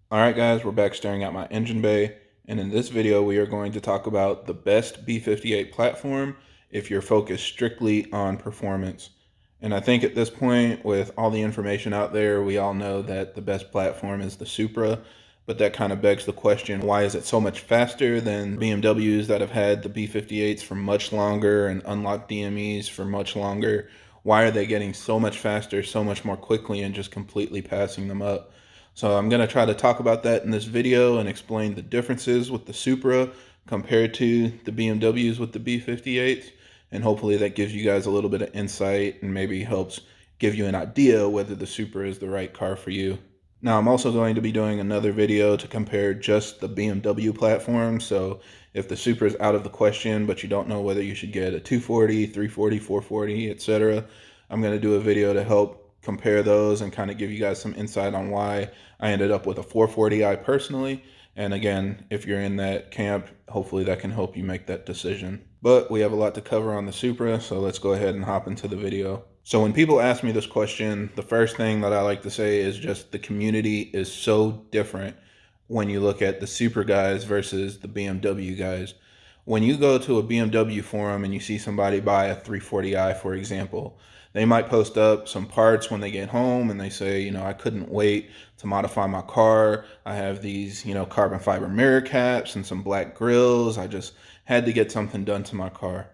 Alright guys, we're back staring at my engine bay, and in this video we are going to talk about the best B58 platform if you're focused strictly on performance. And I think at this point, with all the information out there, we all know that the best platform is the Supra, but that kind of begs the question, why is it so much faster than BMWs that have had the B58s for much longer and unlocked DMEs for much longer? Why are they getting so much faster, so much more quickly, and just completely passing them up? So I'm going to try to talk about that in this video and explain the differences with the Supra compared to the BMWs with the B58s. And hopefully that gives you guys a little bit of insight and maybe helps give you an idea whether the Supra is the right car for you. Now I'm also going to be doing another video to compare just the BMW platform. So if the Supra is out of the question, but you don't know whether you should get a 240, 340, 440, etc., I'm going to do a video to help compare those and kind of give you guys some insight on why I ended up with a 440i personally. And again, if you're in that camp, hopefully that can help you make that decision. But we have a lot to cover on the Supra, so let's go ahead and hop into the video. So when people ask me this question, the first thing that I like to say is just the community is so different when you look at the Supra guys versus the BMW guys. When you go to a BMW forum and you see somebody buy a 340i, for example, they might post up some parts when they get home and they say, I couldn't wait to modify my car. I have these, carbon fiber mirror caps and some black grills. I just had to get something done to my car.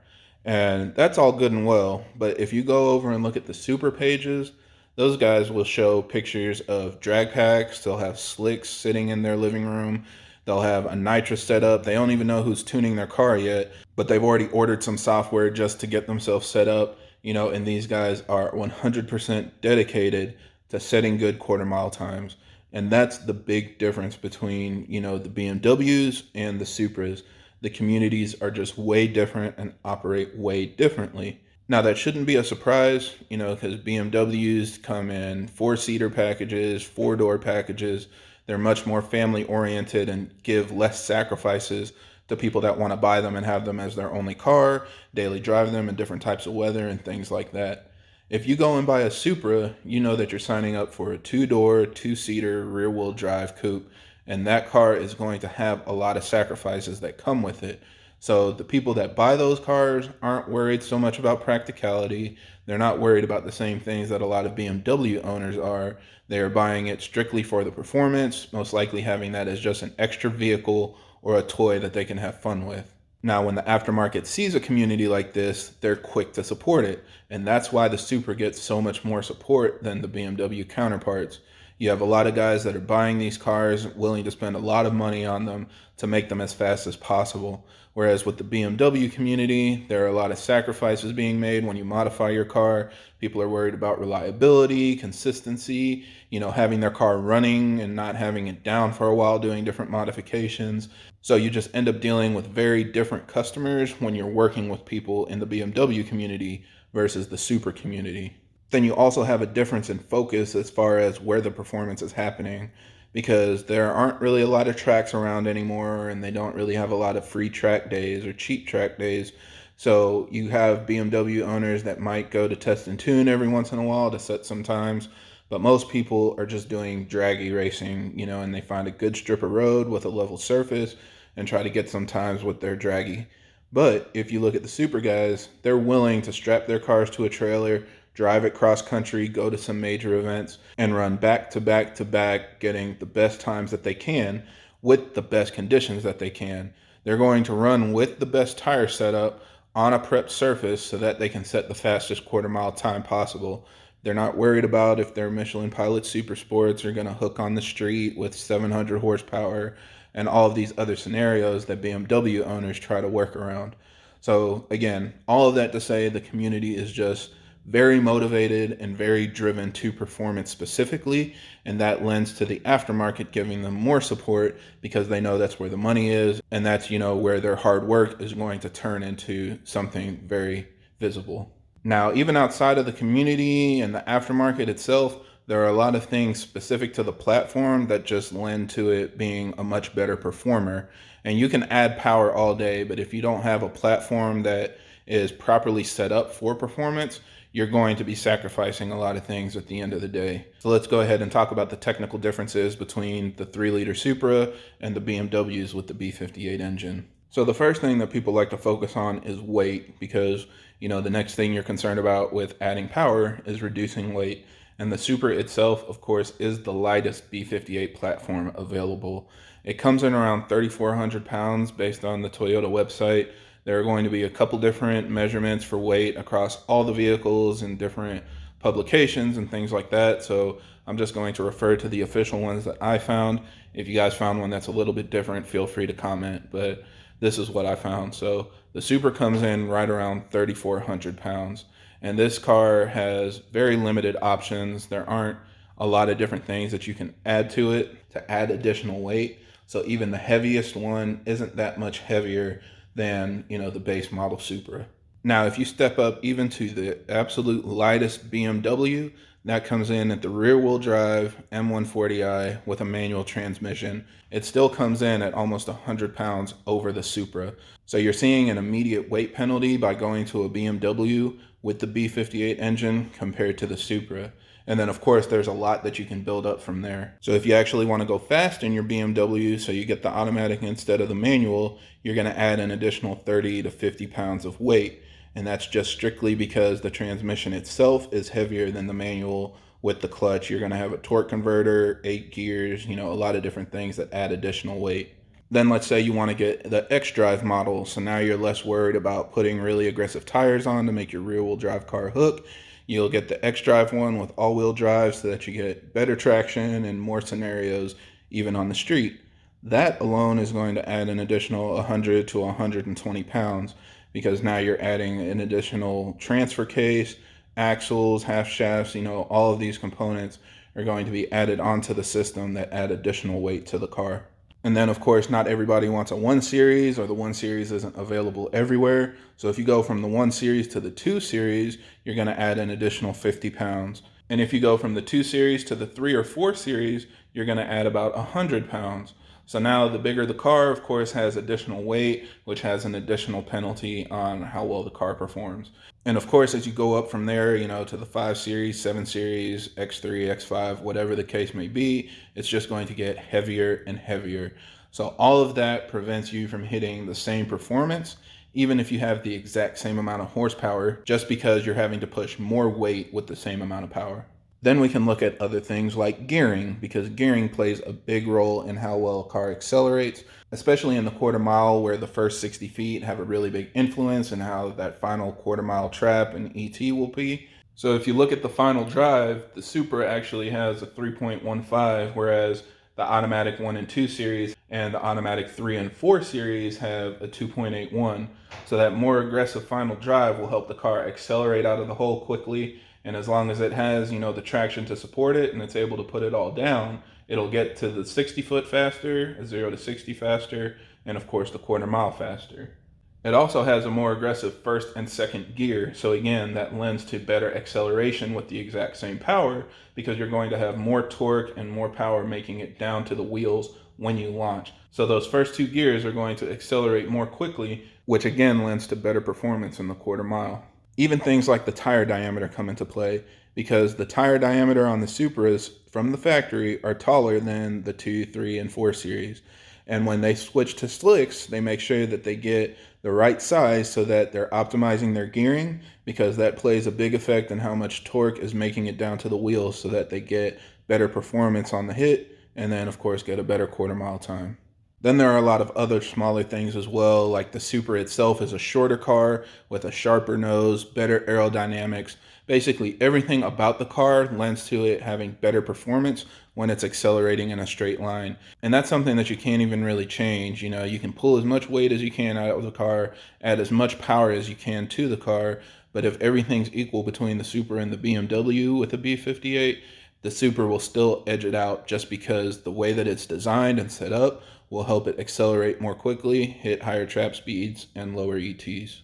And that's all good and well. But if you go over and look at the Supra pages, those guys will show pictures of drag packs. They'll have slicks sitting in their living room. They'll have a nitrous setup. They don't even know who's tuning their car yet, but they've already ordered some software just to get themselves set up. And these guys are 100% dedicated to setting good quarter mile times. And that's the big difference between, the BMWs and the Supras. The communities are just way different and operate way differently. Now, that shouldn't be a surprise, because BMWs come in 4-seater packages, 4-door packages. They're much more family oriented and give less sacrifices to people that want to buy them and have them as their only car, daily drive them in different types of weather and things like that. If you go and buy a Supra, you know that you're signing up for a 2-door, 2-seater, rear-wheel drive coupe, and that car is going to have a lot of sacrifices that come with it. So the people that buy those cars aren't worried so much about practicality. They're not worried about the same things that a lot of BMW owners are. They are buying it strictly for the performance, most likely having that as just an extra vehicle or a toy that they can have fun with. Now, when the aftermarket sees a community like this, they're quick to support it. And that's why the Supra gets so much more support than the BMW counterparts. You have a lot of guys that are buying these cars, willing to spend a lot of money on them to make them as fast as possible. Whereas with the BMW community, there are a lot of sacrifices being made when you modify your car. People are worried about reliability, consistency, having their car running and not having it down for a while doing different modifications. So you just end up dealing with very different customers when you're working with people in the BMW community versus the Supra community. Then you also have a difference in focus as far as where the performance is happening, because there aren't really a lot of tracks around anymore, and they don't really have a lot of free track days or cheap track days. So you have BMW owners that might go to test and tune every once in a while to set some times, but most people are just doing draggy racing, and they find a good strip of road with a level surface and try to get some times with their draggy. But if you look at the Supra guys, they're willing to strap their cars to a trailer, drive it cross country, go to some major events, and run back to back to back, getting the best times that they can with the best conditions that they can. They're going to run with the best tire setup on a prepped surface so that they can set the fastest quarter mile time possible. They're not worried about if their Michelin Pilot Super Sports are going to hook on the street with 700 horsepower and all of these other scenarios that BMW owners try to work around. So again, all of that to say the community is just very motivated and very driven to performance specifically, and that lends to the aftermarket giving them more support because they know that's where the money is, and that's where their hard work is going to turn into something very visible. Now, even outside of the community and the aftermarket itself, there are a lot of things specific to the platform that just lend to it being a much better performer. And you can add power all day, but if you don't have a platform that is properly set up for performance, you're going to be sacrificing a lot of things at the end of the day. So let's go ahead and talk about the technical differences between the 3-liter Supra and the BMWs with the B58 engine. So the first thing that people like to focus on is weight, because the next thing you're concerned about with adding power is reducing weight. And the Supra itself, of course, is the lightest B58 platform available. It comes in around 3,400 pounds based on the Toyota website. There are going to be a couple different measurements for weight across all the vehicles and different publications and things like that. So I'm just going to refer to the official ones that I found. If you guys found one that's a little bit different, feel free to comment, but this is what I found. So the Supra comes in right around 3,400 pounds. And this car has very limited options. There aren't a lot of different things that you can add to it to add additional weight. So even the heaviest one isn't that much heavier than, the base model Supra. Now, if you step up even to the absolute lightest BMW, that comes in at the rear-wheel drive M140i with a manual transmission. It still comes in at almost 100 pounds over the Supra. So you're seeing an immediate weight penalty by going to a BMW with the B58 engine compared to the Supra. And then, of course, there's a lot that you can build up from there. So if you actually want to go fast in your BMW, so you get the automatic instead of the manual, you're going to add an additional 30 to 50 pounds of weight. And that's just strictly because the transmission itself is heavier than the manual. With the clutch, you're going to have a torque converter, 8 gears, a lot of different things that add additional weight. Then let's say you want to get the X-Drive model. So now you're less worried about putting really aggressive tires on to make your rear-wheel drive car hook. You'll get the X-Drive one with all-wheel drive so that you get better traction and more scenarios even on the street. That alone is going to add an additional 100 to 120 pounds because now you're adding an additional transfer case, axles, half shafts, all of these components are going to be added onto the system that add additional weight to the car. And then, of course, not everybody wants a 1 Series, or the 1 Series isn't available everywhere. So if you go from the 1 Series to the 2 Series, you're going to add an additional 50 pounds. And if you go from the 2 Series to the 3 or 4 Series, you're going to add about 100 pounds. So now the bigger the car, of course, has additional weight, which has an additional penalty on how well the car performs. And of course, as you go up from there, to the 5 Series, 7 Series, X3, X5, whatever the case may be, it's just going to get heavier and heavier. So all of that prevents you from hitting the same performance, even if you have the exact same amount of horsepower, just because you're having to push more weight with the same amount of power. Then we can look at other things like gearing, because gearing plays a big role in how well a car accelerates, especially in the quarter mile where the first 60 feet have a really big influence in how that final quarter mile trap and ET will be. So if you look at the final drive, the Supra actually has a 3.15, whereas the automatic 1 and 2 series and the automatic 3 and 4 series have a 2.81. So that more aggressive final drive will help the car accelerate out of the hole quickly. And as long as it has, the traction to support it and it's able to put it all down, it'll get to the 60 foot faster, 0 to 60 faster, and of course the quarter mile faster. It also has a more aggressive first and second gear. So again, that lends to better acceleration with the exact same power because you're going to have more torque and more power making it down to the wheels when you launch. So those first 2 gears are going to accelerate more quickly, which again lends to better performance in the quarter mile. Even things like the tire diameter come into play because the tire diameter on the Supras from the factory are taller than the 2, 3, and 4 series. And when they switch to slicks, they make sure that they get the right size so that they're optimizing their gearing, because that plays a big effect in how much torque is making it down to the wheels so that they get better performance on the hit and then, of course, get a better quarter mile time. Then there are a lot of other smaller things as well, like the Supra itself is a shorter car with a sharper nose, better aerodynamics. Basically, everything about the car lends to it having better performance when it's accelerating in a straight line. And that's something that you can't even really change. You can pull as much weight as you can out of the car, add as much power as you can to the car, but if everything's equal between the Supra and the BMW with the B58, the Supra will still edge it out just because the way that it's designed and set up will help it accelerate more quickly, hit higher trap speeds, and lower ETs.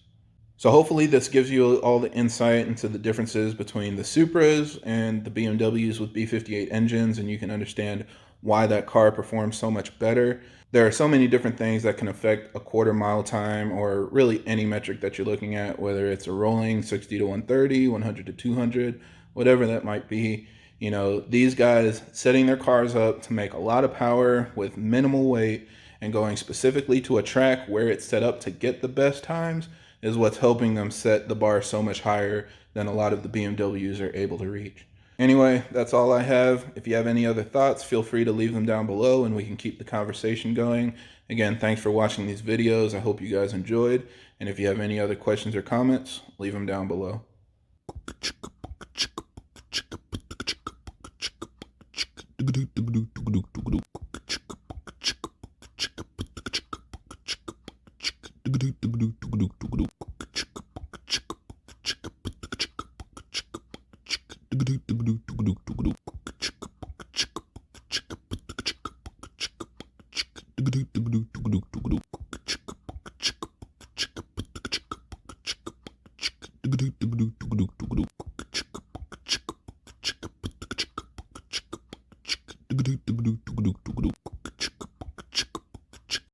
So hopefully this gives you all the insight into the differences between the Supras and the BMWs with B58 engines, and you can understand why that car performs so much better. There are so many different things that can affect a quarter mile time, or really any metric that you're looking at, whether it's a rolling 60 to 130, 100 to 200, whatever that might be. You know, these guys setting their cars up to make a lot of power with minimal weight and going specifically to a track where it's set up to get the best times is what's helping them set the bar so much higher than a lot of the BMWs are able to reach. Anyway, that's all I have. If you have any other thoughts, feel free to leave them down below and we can keep the conversation going. Again, thanks for watching these videos. I hope you guys enjoyed. And if you have any other questions or comments, leave them down below.